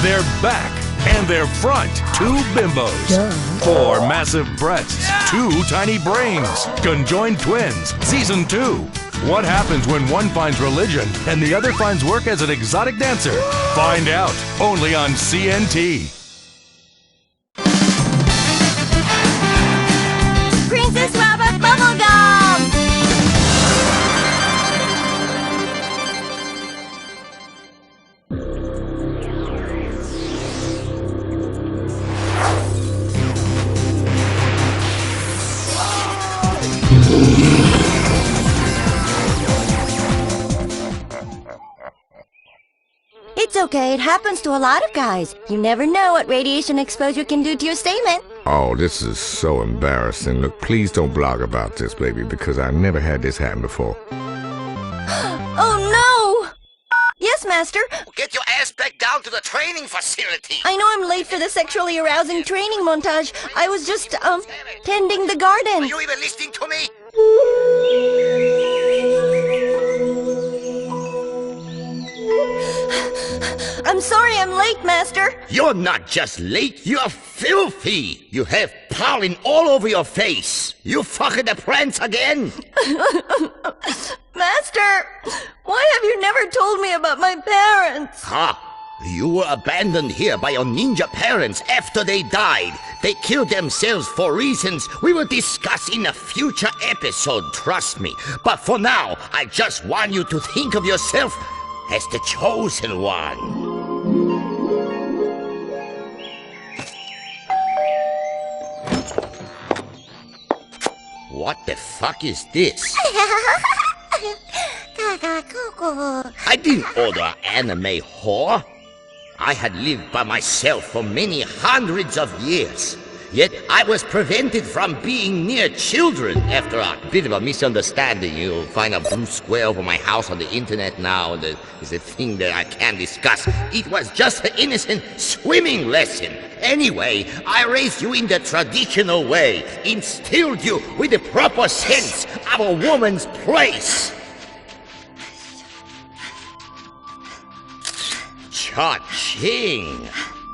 their back, and their front. 2 bimbos. Duh. 4 massive breasts. 2 tiny brains. Conjoined twins. Season 2. What happens when one finds religion and the other finds work as an exotic dancer? Find out only on CNT. Princess Rabbit Bubblegum! It's okay, it happens to a lot of guys. You never know what radiation exposure can do to your stamen. Oh, this is so embarrassing. Look, please don't blog about this, baby, because I've never had this happen before. Oh no! Yes, Master. Get your ass back down to the training facility. I know I'm late for the sexually arousing training montage. I was just, tending the garden. Are you even listening to me? I'm sorry I'm late, Master. You're not just late, you're filthy. You have pollen all over your face. You fucking the plants again. Master, why have you never told me about my parents? Ha! You were abandoned here by your ninja parents after they died. They killed themselves for reasons we will discuss in a future episode, trust me. But for now, I just want you to think of yourself as the chosen one. What the fuck is this? I didn't order an anime whore. I had lived by myself for many hundreds of years. Yet I was prevented from being near children after a bit of a misunderstanding. You'll find a blue square over my house on the internet now. There's a thing that I can't discuss. It was just an innocent swimming lesson. Anyway, I raised you in the traditional way, instilled you with the proper sense of a woman's place. Cha-ching!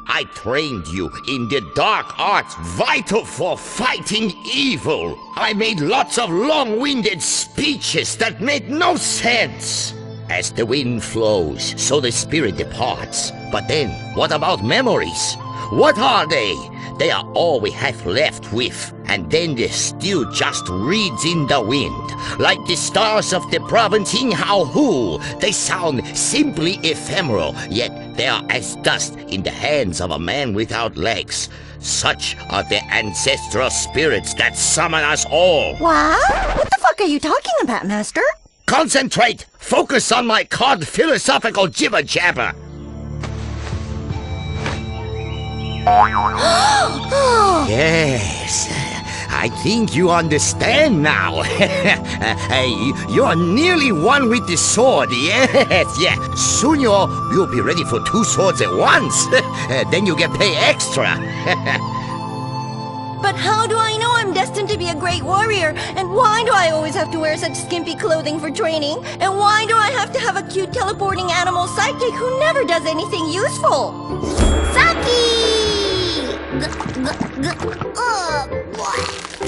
I trained you in the dark arts vital for fighting evil. I made lots of long-winded speeches that made no sense. As the wind flows, so the spirit departs. But then, what about memories? What are they? They are all we have left with. And then the still just reeds in the wind. Like the stars of the province in Hao-Hu. They sound simply ephemeral, yet they are as dust in the hands of a man without legs. Such are the ancestral spirits that summon us all. What? What the fuck are you talking about, Master? Concentrate! Focus on my cod philosophical jibber-jabber. Yes, I think you understand now. You're nearly one with the sword, yes, yeah. Soon you'll be ready for 2 swords at once. Then you get paid extra. But how do I know I'm destined to be a great warrior? And why do I always have to wear such skimpy clothing for training? And why do I have to have a cute teleporting animal sidekick who never does anything useful? Saki!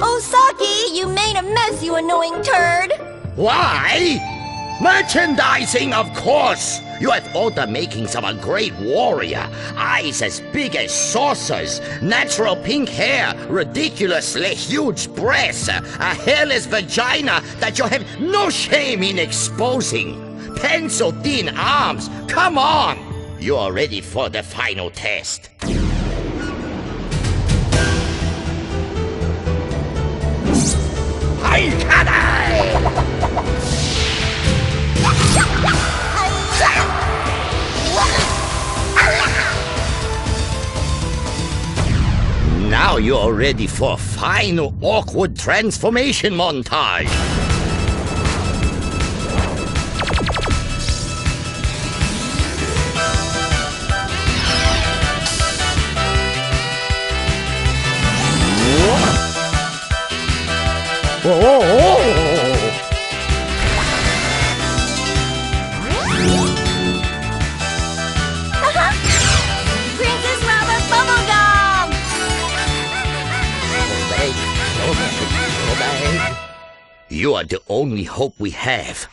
Oh, Saki, you made a mess, you annoying turd! Why? Merchandising, of course! You have all the makings of a great warrior. Eyes as big as saucers, natural pink hair, ridiculously huge breasts, a hairless vagina that you have no shame in exposing. Pencil-thin arms, come on! You are ready for the final test. Now you're ready for a final awkward transformation montage. Whoa. You are the only hope we have.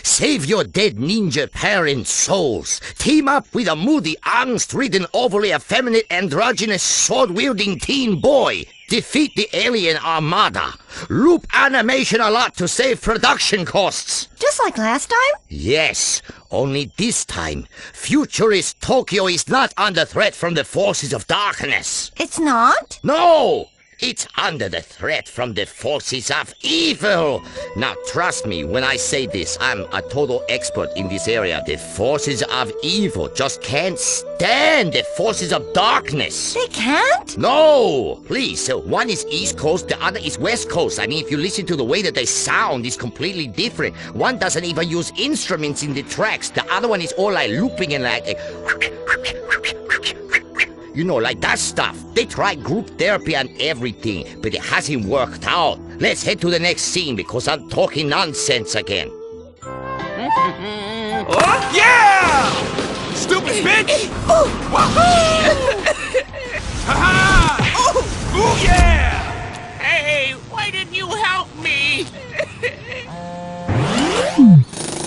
Save your dead ninja parents' souls. Team up with a moody, angst-ridden, overly effeminate, androgynous, sword-wielding teen boy. Defeat the alien armada. Loop animation a lot to save production costs. Just like last time? Yes, only this time, futurist Tokyo is not under threat from the forces of darkness. It's not? No! It's under the threat from the forces of evil. Now, trust me when I say this. I'm a total expert in this area. The forces of evil just can't stand the forces of darkness. They can't? No! Please, one is East Coast, the other is West Coast. I mean, if you listen to the way that they sound, it's completely different. One doesn't even use instruments in the tracks. The other one is all like looping and like... You know, like that stuff. They tried group therapy and everything, but it hasn't worked out. Let's head to the next scene because I'm talking nonsense again. Oh, yeah! Stupid bitch! Ha-ha! Oh, yeah! Hey, why didn't you help me?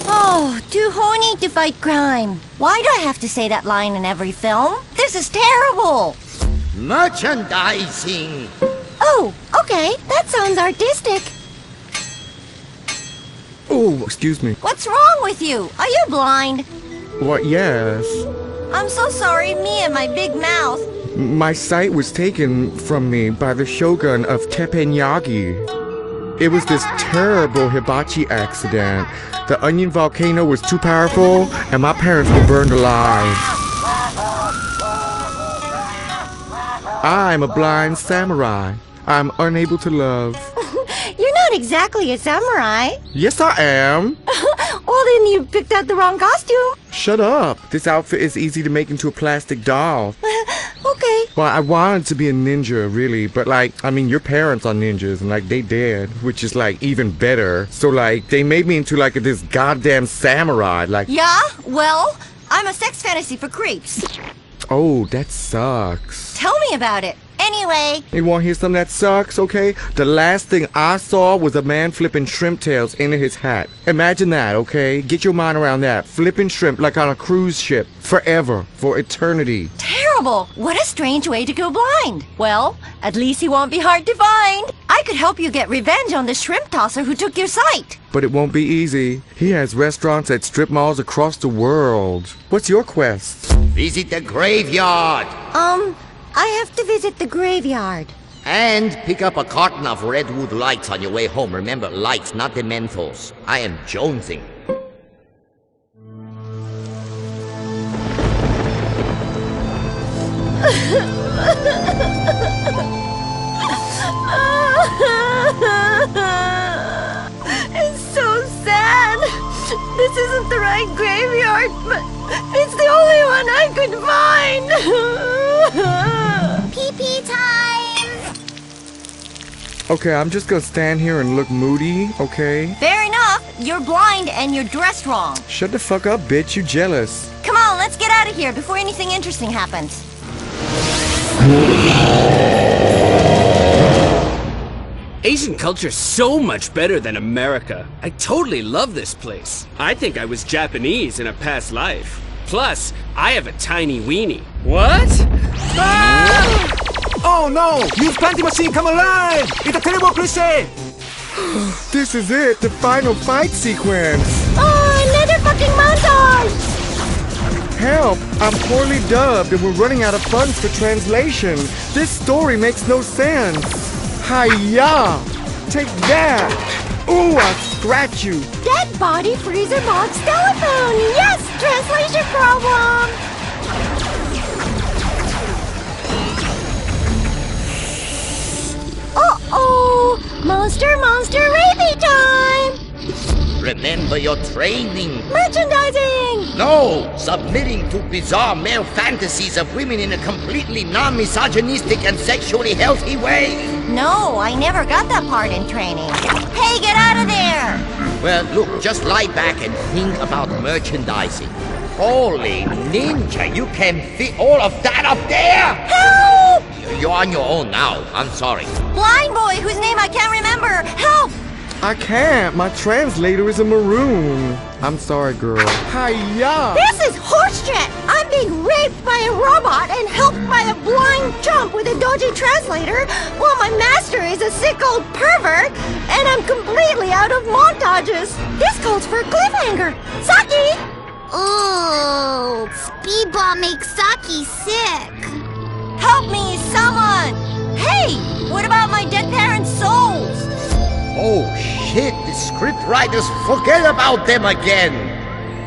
Oh, too horny to fight crime. Why do I have to say that line in every film? This is terrible. Merchandising. Oh, okay. That sounds artistic. Oh, excuse me. What's wrong with you? Are you blind? What, yes. I'm so sorry, me and my big mouth. My sight was taken from me by the shogun of Teppanyaki. It was this terrible hibachi accident. The onion volcano was too powerful, and my parents were burned alive. I'm a blind samurai. I'm unable to love. You're not exactly a samurai. Yes, I am. Well, then you picked out the wrong costume. Shut up. This outfit is easy to make into a plastic doll. Okay. Well, I wanted to be a ninja, really, but your parents are ninjas, and they dead, which is even better. So they made me into this goddamn samurai, Yeah? Well, I'm a sex fantasy for creeps. Oh, that sucks. Tell me about it. Anyway. You want to hear something that sucks, okay? The last thing I saw was a man flipping shrimp tails into his hat. Imagine that, okay? Get your mind around that. Flipping shrimp like on a cruise ship. Forever. For eternity. Terrible. What a strange way to go blind. Well, at least he won't be hard to find. I could help you get revenge on the shrimp tosser who took your sight. But it won't be easy. He has restaurants at strip malls across the world. What's your quest? Visit the graveyard. I have to visit the graveyard. And pick up a carton of Redwood lights on your way home. Remember, lights, not the Mentos. I am jonesing. It's so sad. This isn't the right graveyard, but it's the only one I could find. Pee-pee time. Okay, I'm just gonna stand here and look moody, okay? Fair enough. You're blind and you're dressed wrong. Shut the fuck up, bitch. You jealous. Come on, let's get out of here before anything interesting happens. Asian culture's so much better than America. I totally love this place. I think I was Japanese in a past life. Plus, I have a tiny weenie. What? Ah! Oh no! Use panty machine come alive! It's a terrible cliche! This is it, the final fight sequence. Oh, another fucking montage! Help! I'm poorly dubbed and we're running out of funds for translation. This story makes no sense. Hi-ya! Take that! Ooh, I'll scratch you! Dead body freezer box telephone! Yes! Translation problem! Uh-oh! Monster rapey time! Remember your training. Merchandising! No! Submitting to bizarre male fantasies of women in a completely non-misogynistic and sexually healthy way. No, I never got that part in training. Hey, get out of there! Well, look, just lie back and think about merchandising. Holy ninja, you can fit all of that up there? Help! You're on your own now. I'm sorry. Blind boy whose name I can't remember! Help! I can't. My translator is a maroon. I'm sorry, girl. Hiya! This is horseshit! I'm being raped by a robot and helped by a blind chump with a dodgy translator, while my master is a sick old pervert, and I'm completely out of montages. This calls for a cliffhanger. Saki! Ooh, speedball makes Saki sick. Help me, someone! Hey, what about my dead parents' souls? Oh shit, the scriptwriters forget about them again.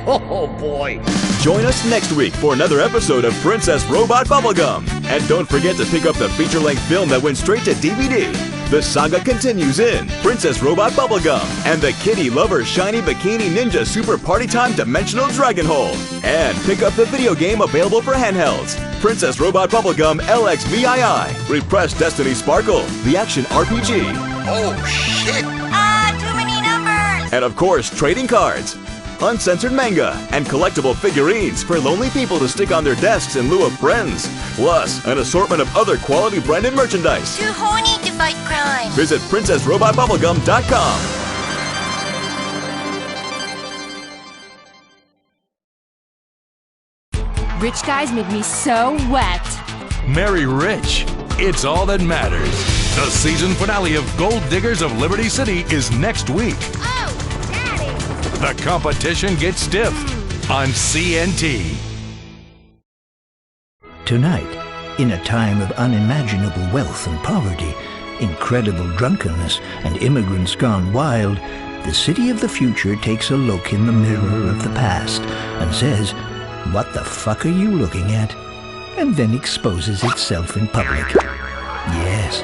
Oh boy. Join us next week for another episode of Princess Robot Bubblegum. And don't forget to pick up the feature-length film that went straight to DVD. The saga continues in Princess Robot Bubblegum and the Kitty Lover Shiny Bikini Ninja Super Party Time Dimensional Dragon Hole. And pick up the video game available for handhelds. Princess Robot Bubblegum LXVII. Repressed Destiny Sparkle, the action RPG. Oh shit. Too many numbers! And of course, trading cards, uncensored manga, and collectible figurines for lonely people to stick on their desks in lieu of friends. Plus, an assortment of other quality branded merchandise. Too horny to fight crime. Visit PrincessRobotBubblegum.com. Rich guys make me so wet. Marry rich. It's all that matters. The season finale of Gold Diggers of Liberty City is next week. Oh, Daddy! The competition gets stiff on CNT. Tonight, in a time of unimaginable wealth and poverty, incredible drunkenness, and immigrants gone wild, the city of the future takes a look in the mirror of the past and says, "What the fuck are you looking at?" and then exposes itself in public. Yes,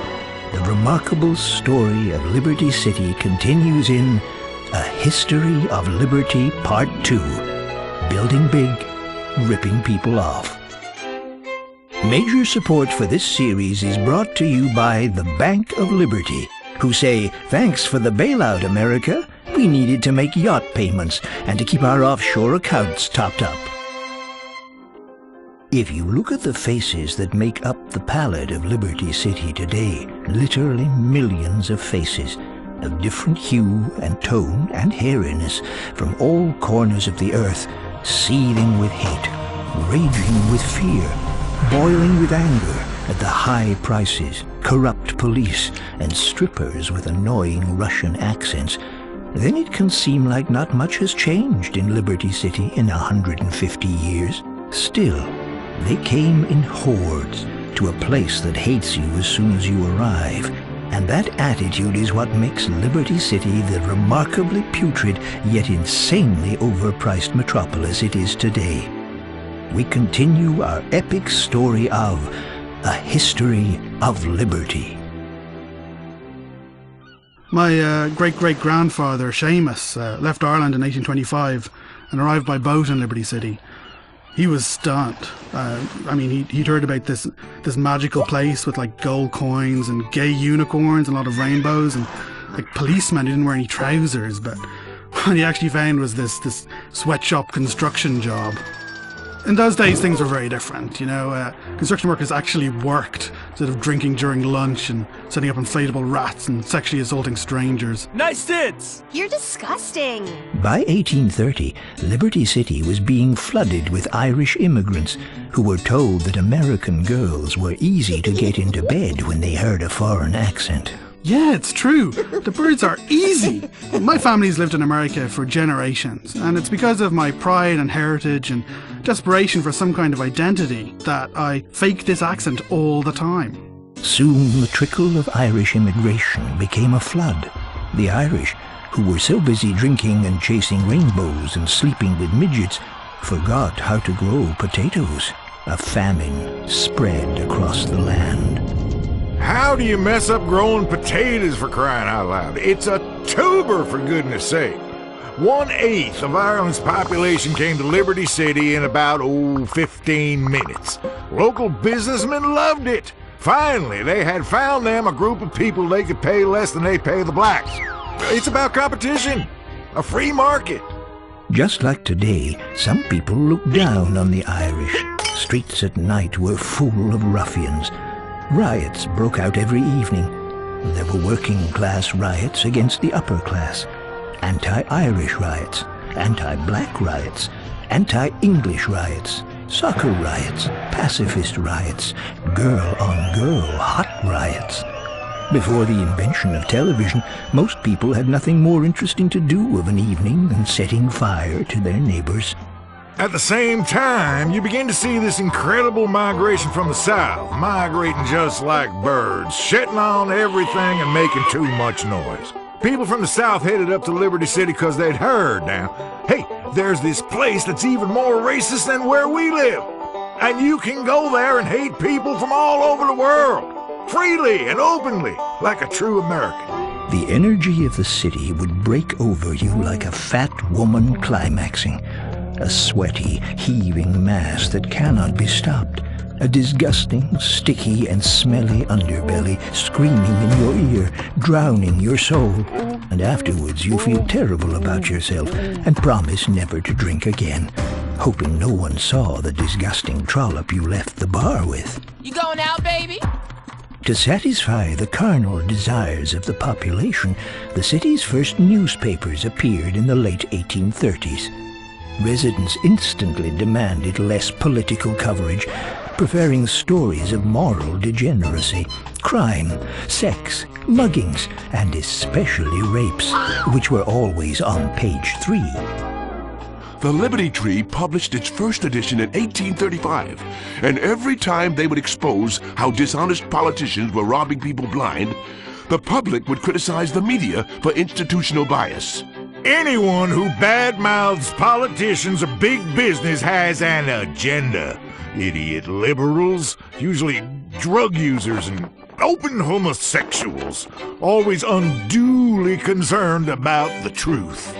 the remarkable story of Liberty City continues in A History of Liberty Part 2, Building Big, Ripping People Off. Major support for this series is brought to you by the Bank of Liberty, who say, "Thanks for the bailout, America. We needed to make yacht payments and to keep our offshore accounts topped up." If you look at the faces that make up the palette of Liberty City today, literally millions of faces, of different hue and tone and hairiness, from all corners of the earth, seething with hate, raging with fear, boiling with anger at the high prices, corrupt police, and strippers with annoying Russian accents, then it can seem like not much has changed in Liberty City in 150 years. Still, they came in hordes to a place that hates you as soon as you arrive. And that attitude is what makes Liberty City the remarkably putrid yet insanely overpriced metropolis it is today. We continue our epic story of A History of Liberty. My great-great-grandfather, Seamus, left Ireland in 1825 and arrived by boat in Liberty City. He was stunned. He'd heard about this magical place with like gold coins and gay unicorns and a lot of rainbows and like policemen who didn't wear any trousers, but what he actually found was this sweatshop construction job. In those days, things were very different, construction workers actually worked instead of drinking during lunch and setting up inflatable rats and sexually assaulting strangers. Nice tits! You're disgusting. By 1830, Liberty City was being flooded with Irish immigrants who were told that American girls were easy to get into bed when they heard a foreign accent. Yeah, it's true. The birds are easy. My family's lived in America for generations, and it's because of my pride and heritage and desperation for some kind of identity that I fake this accent all the time. Soon the trickle of Irish immigration became a flood. The Irish, who were so busy drinking and chasing rainbows and sleeping with midgets, forgot how to grow potatoes. A famine spread across the land. How do you mess up growing potatoes, for crying out loud? It's a tuber, for goodness sake. 1/8 of Ireland's population came to Liberty City in about, 15 minutes. Local businessmen loved it. Finally, they had found them a group of people they could pay less than they pay the blacks. It's about competition, a free market. Just like today, some people looked down on the Irish. Streets at night were full of ruffians. Riots broke out every evening. There were working-class riots against the upper class, anti-Irish riots, anti-black riots, anti-English riots, soccer riots, pacifist riots, girl-on-girl hot riots. Before the invention of television, most people had nothing more interesting to do of an evening than setting fire to their neighbors. At the same time, you begin to see this incredible migration from the south, migrating just like birds, shitting on everything and making too much noise. People from the south headed up to Liberty City because they'd heard now, hey, there's this place that's even more racist than where we live. And you can go there and hate people from all over the world, freely and openly, like a true American. The energy of the city would break over you like a fat woman climaxing. A sweaty, heaving mass that cannot be stopped. A disgusting, sticky, and smelly underbelly screaming in your ear, drowning your soul. And afterwards you feel terrible about yourself and promise never to drink again, hoping no one saw the disgusting trollop you left the bar with. You going out, baby? To satisfy the carnal desires of the population, the city's first newspapers appeared in the late 1830s. Residents instantly demanded less political coverage, preferring stories of moral degeneracy, crime, sex, muggings, and especially rapes, which were always on page 3. The Liberty Tree published its first edition in 1835, and every time they would expose how dishonest politicians were robbing people blind, the public would criticize the media for institutional bias. Anyone who badmouths politicians or big business has an agenda. Idiot liberals, usually drug users and open homosexuals, always unduly concerned about the truth.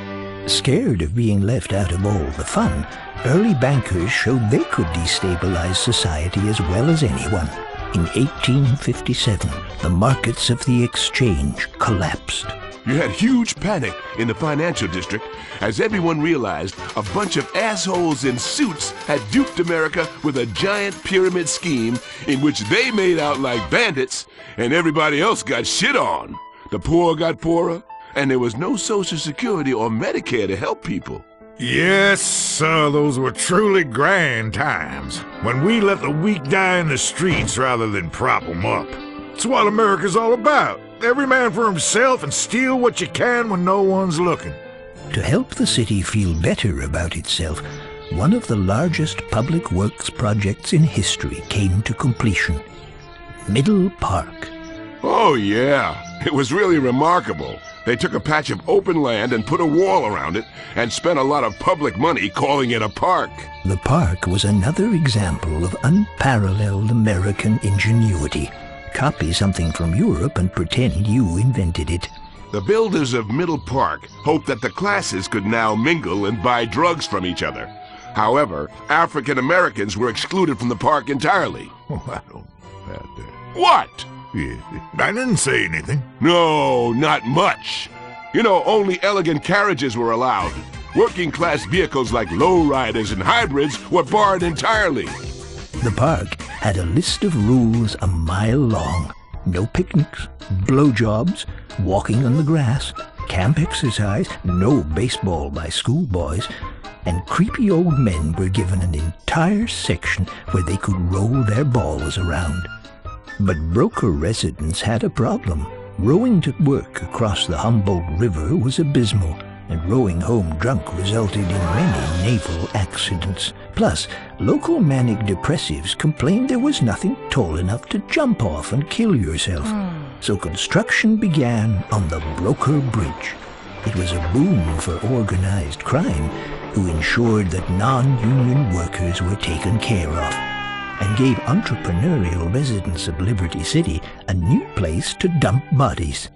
Scared of being left out of all the fun, early bankers showed they could destabilize society as well as anyone. In 1857, the markets of the exchange collapsed. You had huge panic in the financial district as everyone realized a bunch of assholes in suits had duped America with a giant pyramid scheme in which they made out like bandits and everybody else got shit on. The poor got poorer, and there was no Social Security or Medicare to help people. Yes, sir, those were truly grand times, when we let the weak die in the streets rather than prop them up. It's what America's all about. Every man for himself and steal what you can when no one's looking. To help the city feel better about itself, one of the largest public works projects in history came to completion. Middle Park. Oh yeah, it was really remarkable. They took a patch of open land and put a wall around it and spent a lot of public money calling it a park. The park was another example of unparalleled American ingenuity. Copy something from Europe and pretend you invented it. The builders of Middle Park hoped that the classes could now mingle and buy drugs from each other. However, African Americans were excluded from the park entirely. Oh, I don't know about that. What? Yeah, I didn't say anything. No, not much. You know, only elegant carriages were allowed. Working-class vehicles like lowriders and hybrids were barred entirely. The park had a list of rules a mile long. No picnics, blowjobs, walking on the grass, camp exercise, no baseball by schoolboys, and creepy old men were given an entire section where they could roll their balls around. But broker residents had a problem. Rowing to work across the Humboldt River was abysmal, and rowing home drunk resulted in many naval accidents. Plus, local manic depressives complained there was nothing tall enough to jump off and kill yourself. So construction began on the Broker Bridge. It was a boom for organized crime, who ensured that non-union workers were taken care of, and gave entrepreneurial residents of Liberty City a new place to dump bodies.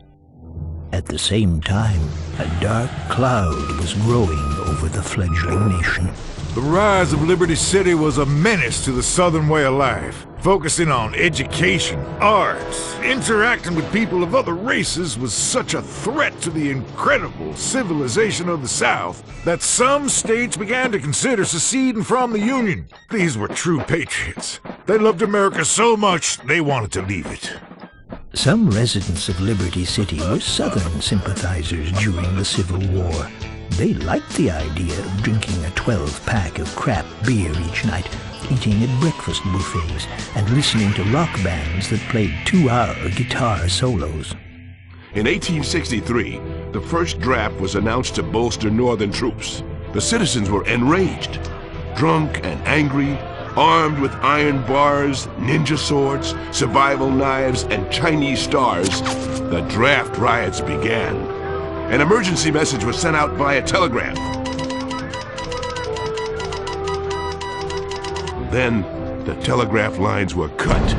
At the same time, a dark cloud was growing over the fledgling nation. The rise of Liberty City was a menace to the Southern way of life, focusing on education, arts. Interacting with people of other races was such a threat to the incredible civilization of the South that some states began to consider seceding from the Union. These were true patriots. They loved America so much they wanted to leave it. Some residents of Liberty City were Southern sympathizers during the Civil War. They liked the idea of drinking a 12-pack of crap beer each night, eating at breakfast buffets, and listening to rock bands that played 2-hour guitar solos. In 1863, the first draft was announced to bolster Northern troops. The citizens were enraged, drunk and angry, armed with iron bars, ninja swords, survival knives, and Chinese stars. The draft riots began. An emergency message was sent out via telegraph. Then, the telegraph lines were cut.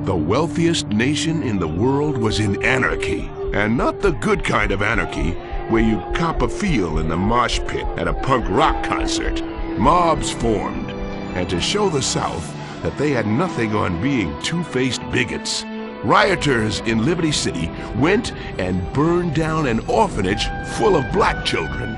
The wealthiest nation in the world was in anarchy, and not the good kind of anarchy where you cop a feel in the mosh pit at a punk rock concert. Mobs formed, and to show the South that they had nothing on being two-faced bigots, rioters in Liberty City went and burned down an orphanage full of black children.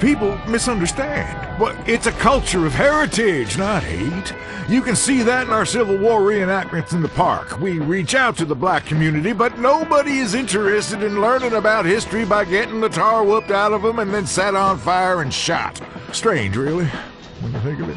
People misunderstand. Well, it's a culture of heritage, not hate. You can see that in our Civil War reenactments in the park. We reach out to the black community, but nobody is interested in learning about history by getting the tar whooped out of them and then set on fire and shot. Strange, really, when you think of it.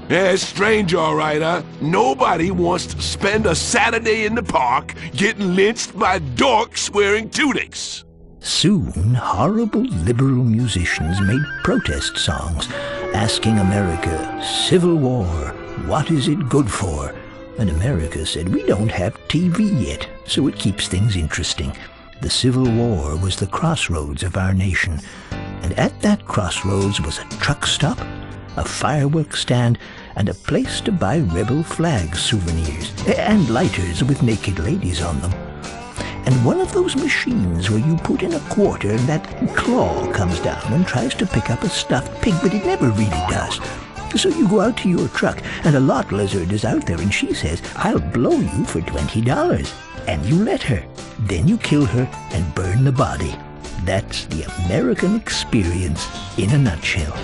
Yeah, it's strange, all right, huh? Nobody wants to spend a Saturday in the park getting lynched by dorks wearing tunics. Soon, horrible liberal musicians made protest songs asking America, "Civil War, what is it good for?" And America said, "We don't have TV yet, so it keeps things interesting." The Civil War was the crossroads of our nation, and at that crossroads was a truck stop, a fireworks stand, and a place to buy rebel flag souvenirs, and lighters with naked ladies on them. And one of those machines where you put in a quarter and that claw comes down and tries to pick up a stuffed pig, but it never really does. So you go out to your truck, and a lot lizard is out there, and she says, "I'll blow you for $20. And you let her. Then you kill her and burn the body. That's the American experience in a nutshell.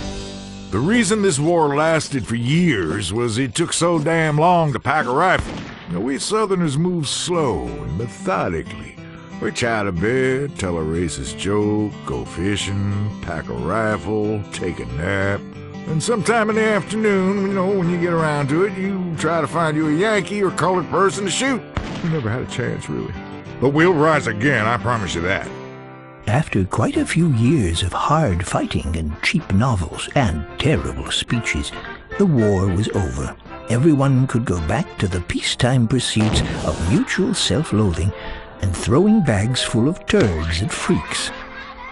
The reason this war lasted for years was it took so damn long to pack a rifle. We Southerners move slow and methodically. We chat a bit, tell a racist joke, go fishing, pack a rifle, take a nap. And sometime in the afternoon, when you get around to it, you try to find you a Yankee or colored person to shoot. We never had a chance, really. But we'll rise again, I promise you that. After quite a few years of hard fighting and cheap novels and terrible speeches, the war was over. Everyone could go back to the peacetime pursuits of mutual self-loathing and throwing bags full of turds at freaks.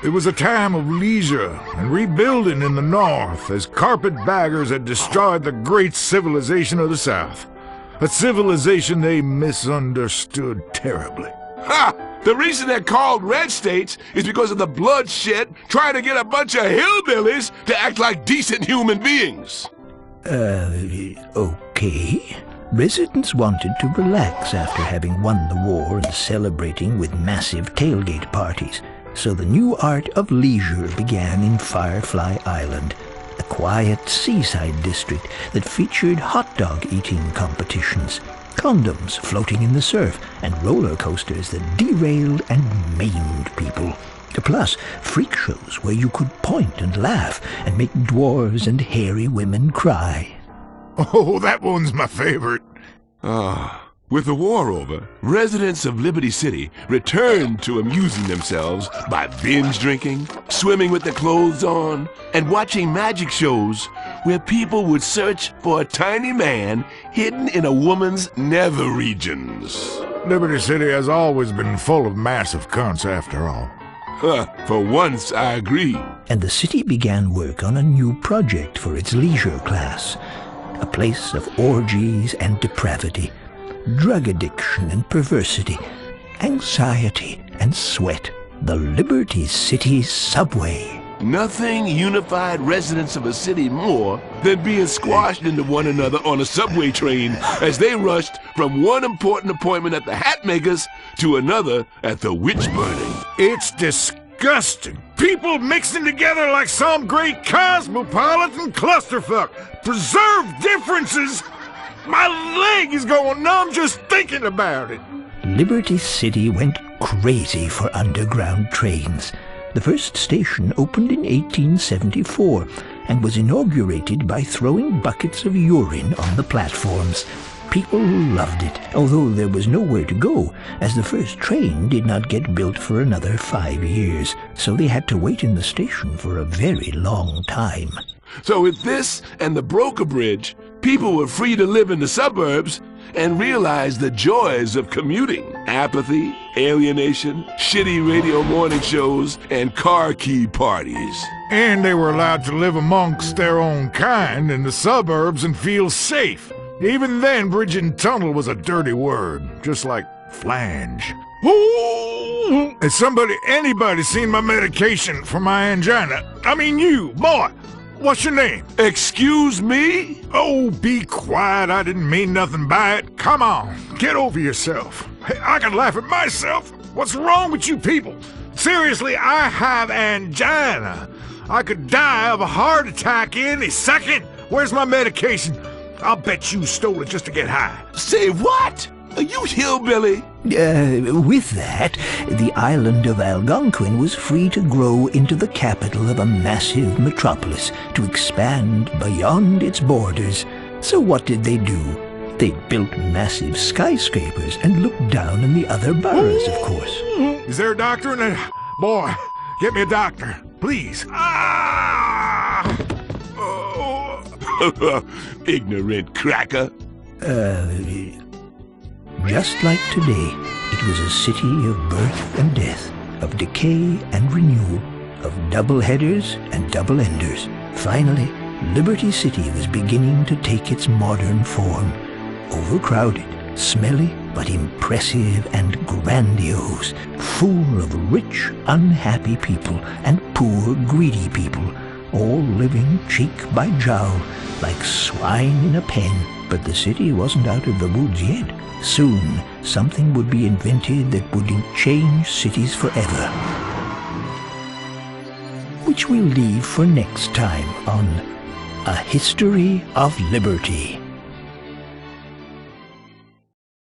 It was a time of leisure and rebuilding in the North as carpetbaggers had destroyed the great civilization of the South. A civilization they misunderstood terribly. Ha! The reason they're called red states is because of the bloodshed trying to get a bunch of hillbillies to act like decent human beings. Okay. Residents wanted to relax after having won the war and celebrating with massive tailgate parties. So the new art of leisure began in Firefly Island, a quiet seaside district that featured hot dog eating competitions, condoms floating in the surf, and roller coasters that derailed and maimed people. Plus, freak shows where you could point and laugh and make dwarves and hairy women cry. Oh, that one's my favorite. With the war over, residents of Liberty City returned to amusing themselves by binge drinking, swimming with their clothes on, and watching magic shows where people would search for a tiny man hidden in a woman's nether regions. Liberty City has always been full of massive cunts after all. For once, I agree. And the city began work on a new project for its leisure class, a place of orgies and depravity, drug addiction and perversity, anxiety and sweat. The Liberty City subway. Nothing unified residents of a city more than being squashed into one another on a subway train as they rushed from one important appointment at the hat makers to another at the witch burning. It's disgusting. People mixing together like some great cosmopolitan clusterfuck. Preserve differences. My leg is going numb just thinking about it. Liberty City went crazy for underground trains. The first station opened in 1874 and was inaugurated by throwing buckets of urine on the platforms. People loved it, although there was nowhere to go, as the first train did not get built for another 5 years, so they had to wait in the station for a very long time. So with this and the broker bridge, people were free to live in the suburbs and realize the joys of commuting. Apathy, alienation, shitty radio morning shows, and car key parties. And they were allowed to live amongst their own kind in the suburbs and feel safe. Even then, bridge and tunnel was a dirty word, just like flange. Ooh! Has anybody seen my medication for my angina? I mean you, boy. What's your name? Excuse me? Oh, be quiet. I didn't mean nothing by it. Come on, get over yourself. Hey, I can laugh at myself. What's wrong with you people? Seriously, I have angina. I could die of a heart attack any second. Where's my medication? I'll bet you stole it just to get high. Say what? Are you hillbilly? With that, the island of Algonquin was free to grow into the capital of a massive metropolis, to expand beyond its borders. So what did they do? They built massive skyscrapers and looked down on the other boroughs, of course. Is there a doctor in there? Boy, get me a doctor, please. Ah! Ignorant cracker. Just like today, it was a city of birth and death, of decay and renewal, of double-headers and double-enders. Finally, Liberty City was beginning to take its modern form. Overcrowded, smelly, but impressive and grandiose, full of rich, unhappy people and poor, greedy people, all living cheek by jowl, like swine in a pen. But the city wasn't out of the woods yet. Soon, something would be invented that would change cities forever. Which we'll leave for next time on A History of Liberty.